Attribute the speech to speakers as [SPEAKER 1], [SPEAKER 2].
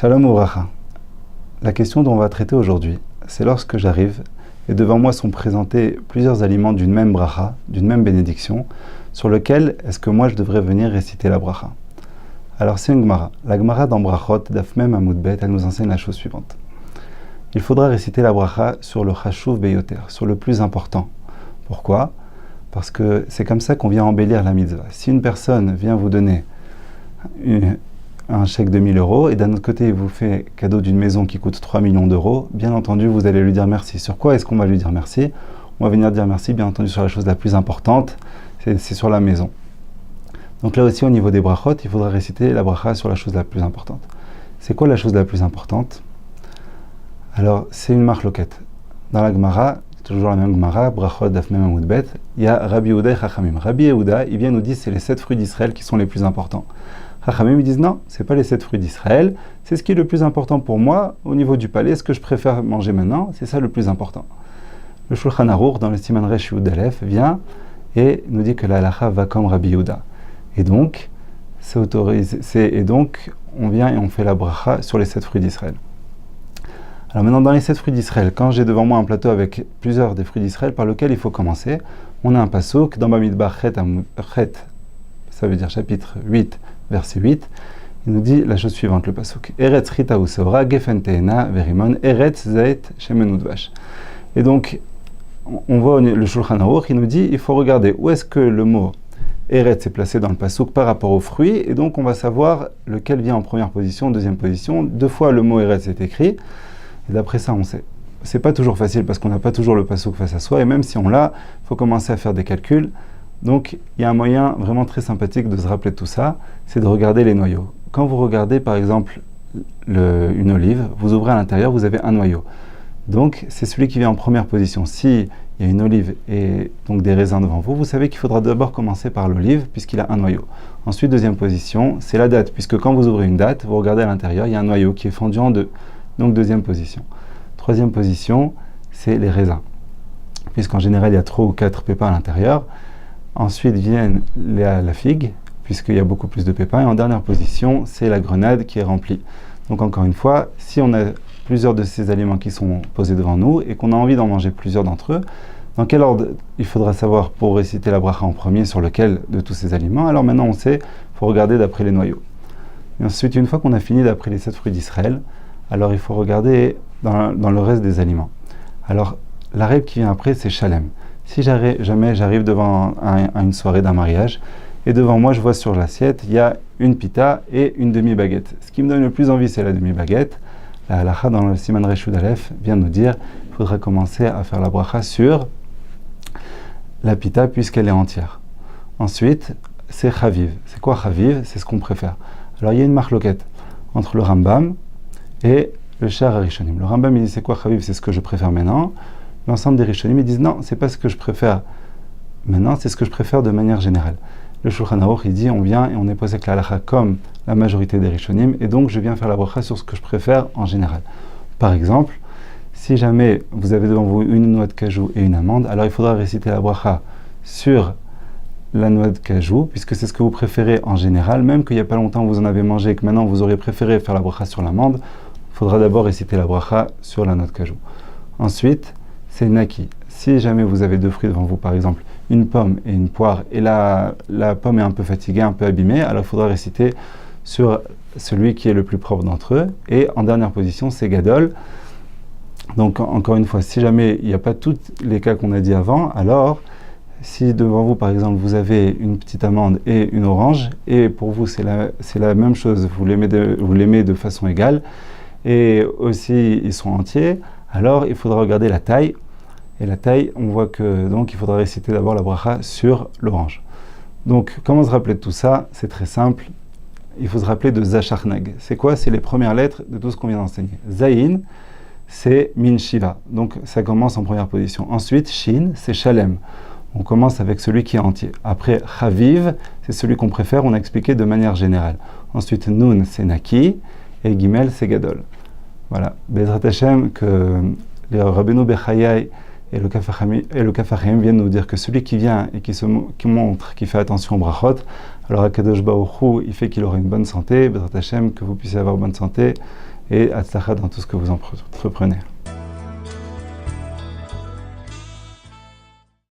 [SPEAKER 1] Shalom Ouvracha. La question dont on va traiter aujourd'hui, c'est lorsque j'arrive et devant moi sont présentés plusieurs aliments d'une même bracha, d'une même bénédiction, sur lequel est-ce que moi je devrais venir réciter la bracha. Alors c'est une Gemara. La Gemara dans Brachot, Daf Mem Amud Bet, elle nous enseigne la chose suivante. Il faudra réciter la bracha sur le Chashuv Beyoter, sur le plus important. Pourquoi ? Parce que c'est comme ça qu'on vient embellir la mitzvah. Si une personne vient vous donner un chèque de 1000 euros et d'un autre côté il vous fait cadeau d'une maison qui coûte 3 millions d'euros, bien entendu vous allez lui dire merci. Sur quoi est-ce qu'on va lui dire merci ? On va venir dire merci bien entendu sur la chose la plus importante, c'est sur la maison. Donc là aussi au niveau des brachot, il faudra réciter la bracha sur la chose la plus importante. C'est quoi la chose la plus importante ? Alors c'est une marloquette. Dans la Gemara, toujours la même Gemara, brachot daf mem amud bet, il y a Rabbi Yehuda et Chachamim. Rabbi Yehuda, il vient nous dire c'est les 7 fruits d'Israël qui sont les plus importants. Chachamim, ils disent non, c'est pas les 7 fruits d'Israël, c'est ce qui est le plus important pour moi au niveau du palais, ce que je préfère manger maintenant, c'est ça le plus important. Le Shulchan Aruch, dans le Siman Resh Yud Aleph, vient et nous dit que la halacha va comme Rabbi Yehuda. Et donc, c'est autorisé, et donc, on vient et on fait la bracha sur les 7 fruits d'Israël. Alors maintenant, dans les 7 fruits d'Israël, quand j'ai devant moi un plateau avec plusieurs des fruits d'Israël par lequel il faut commencer, on a un pasuk dans Bamidbar Chet, ça veut dire chapitre 8, verset 8, il nous dit la chose suivante, le pasuk. Eretz chita useora gefen teena verimon eretz zait shemen udvash. Et donc, on voit le Shulchan Aruch, il nous dit, il faut regarder où est-ce que le mot Eretz est placé dans le pasuk par rapport aux fruits, et donc on va savoir lequel vient en première position, deuxième position. 2 fois le mot Eretz est écrit, et d'après ça on sait. C'est pas toujours facile parce qu'on n'a pas toujours le pasuk face à soi, et même si on l'a, il faut commencer à faire des calculs. Donc il y a un moyen vraiment très sympathique de se rappeler de tout ça, c'est de regarder les noyaux. Quand vous regardez par exemple une olive, vous ouvrez à l'intérieur, vous avez un noyau. Donc c'est celui qui vient en première position. Si il y a une olive et donc des raisins devant vous, vous savez qu'il faudra d'abord commencer par l'olive puisqu'il a un noyau. Ensuite, deuxième position, c'est la date, puisque quand vous ouvrez une date, vous regardez à l'intérieur, il y a un noyau qui est fendu en deux. Donc deuxième position. Troisième position, c'est les raisins, puisqu'en général il y a 3 ou 4 pépins à l'intérieur. Ensuite viennent la figue, puisqu'il y a beaucoup plus de pépins. Et en dernière position, c'est la grenade qui est remplie. Donc encore une fois, si on a plusieurs de ces aliments qui sont posés devant nous et qu'on a envie d'en manger plusieurs d'entre eux, dans quel ordre il faudra savoir pour réciter la bracha en premier sur lequel de tous ces aliments? Alors maintenant on sait, il faut regarder d'après les noyaux. Et ensuite, une fois qu'on a fini d'après les 7 fruits d'Israël, alors il faut regarder dans le reste des aliments. Alors la règle qui vient après, c'est Shalem. Si jamais j'arrive devant une soirée d'un mariage, et devant moi je vois sur l'assiette, il y a une pita et une demi-baguette. Ce qui me donne le plus envie, c'est la demi-baguette. La halacha dans le Siman Resh Yud Aleph vient nous dire qu'il faudra commencer à faire la bracha sur la pita puisqu'elle est entière. Ensuite, c'est chaviv. C'est quoi chaviv ? C'est ce qu'on préfère. Alors il y a une marloquette entre le Rambam et le Sha'ar HaRishonim. Le Rambam il dit c'est quoi chaviv ? C'est ce que je préfère maintenant. L'ensemble des Rishonim ils disent non, c'est pas ce que je préfère maintenant, c'est ce que je préfère de manière générale. Le Shulchan Aruch il dit on vient et on est posé avec la halacha comme la majorité des Rishonim et donc je viens faire la bracha sur ce que je préfère en général. Par exemple, si jamais vous avez devant vous une noix de cajou et une amande, alors il faudra réciter la bracha sur la noix de cajou puisque c'est ce que vous préférez en général, même qu'il n'y a pas longtemps vous en avez mangé et que maintenant vous auriez préféré faire la bracha sur l'amande, il faudra d'abord réciter la bracha sur la noix de cajou. Ensuite, c'est naki. Si jamais vous avez 2 fruits devant vous, par exemple une pomme et une poire, et la pomme est un peu fatiguée, un peu abîmée, alors il faudra réciter sur celui qui est le plus propre d'entre eux. Et en dernière position, c'est gadol. Donc encore une fois, si jamais il n'y a pas tous les cas qu'on a dit avant, alors si devant vous, par exemple, vous avez une petite amande et une orange, et pour vous c'est la même chose, vous l'aimez de façon égale, et aussi ils sont entiers, alors il faudra regarder la taille. Et la taille, on voit que donc il faudra réciter d'abord la bracha sur l'orange. Donc comment se rappeler de tout ça ? C'est très simple. Il faut se rappeler de Zacharnag. C'est quoi ? C'est les premières lettres de tout ce qu'on vient d'enseigner. Zayin, c'est Min Shiva. Donc ça commence en première position. Ensuite, Shin, c'est Shalem. On commence avec celui qui est entier. Après, Chaviv, c'est celui qu'on préfère, on a expliqué de manière générale. Ensuite, Nun, c'est Naki. Et Gimel, c'est Gadol. Voilà. Bezrat Hashem, que les Rabbeinu Bechayai et le Kaf HaChaim viennent nous dire que celui qui vient et qui montre, qui fait attention au brachot, alors Akadosh Baruch Hu, il fait qu'il aura une bonne santé, Bezrat Hashem, que vous puissiez avoir bonne santé, et Hatzlacha dans tout ce que vous entreprenez.